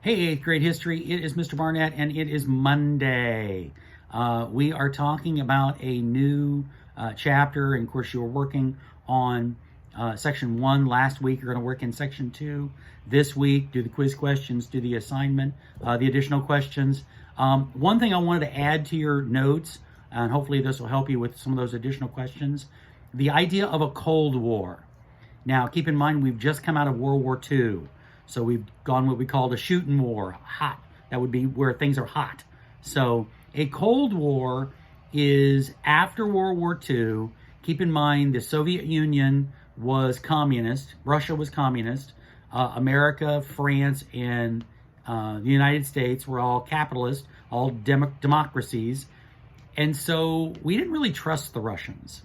Hey, 8th grade history. It is Mr. Barnett, and it is Monday. We are talking about a new chapter, and of course, you were working on section 1 last week. You're going to work in section 2 this week. Do the quiz questions, do the assignment, the additional questions. One thing I wanted to add to your notes, and hopefully this will help you with some of those additional questions, the idea of a Cold War. Now, keep in mind, we've just come out of World War II. So we've gone what we called a shooting war, hot. That would be where things are hot. So a Cold War is after World War II. Keep in mind the Soviet Union was communist, Russia was communist, America, France, and the United States were all capitalist, all democracies. And so we didn't really trust the Russians.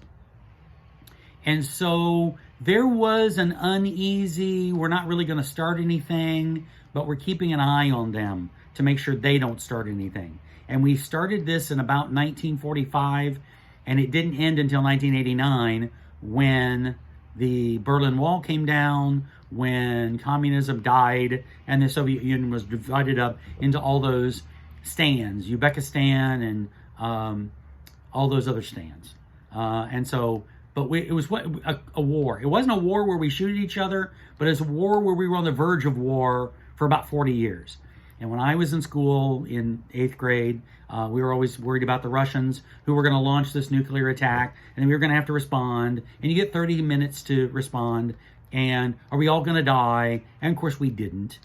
And so there was an uneasy, we're not really going to start anything, but we're keeping an eye on them to make sure they don't start anything. And we started this in about 1945, and it didn't end until 1989 when the Berlin Wall came down, when communism died, and the Soviet Union was divided up into all those stands, Uzbekistan and all those other stands. It was a war. It wasn't a war where we shoot at each other, but it's a war where we were on the verge of war for about 40 years. And when I was in school in 8th grade, we were always worried about the Russians who were going to launch this nuclear attack, and we were going to have to respond. And you get 30 minutes to respond. And are we all going to die? And of course, we didn't.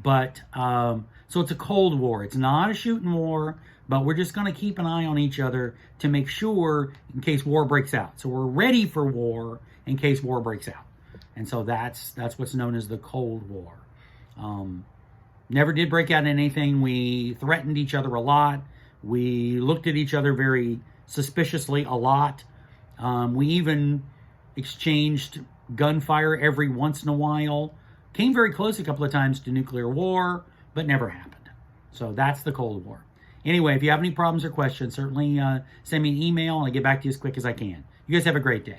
But so it's a Cold War. It's not a shooting war, but we're just going to keep an eye on each other to make sure in case war breaks out. So we're ready for war in case war breaks out. And so that's what's known as the Cold War. Never did break out in anything. We threatened each other a lot. We looked at each other very suspiciously a lot. We even exchanged gunfire every once in a while. Came very close a couple of times to nuclear war, but never happened. So that's the Cold War. Anyway, if you have any problems or questions, certainly send me an email and I'll get back to you as quick as I can. You guys have a great day.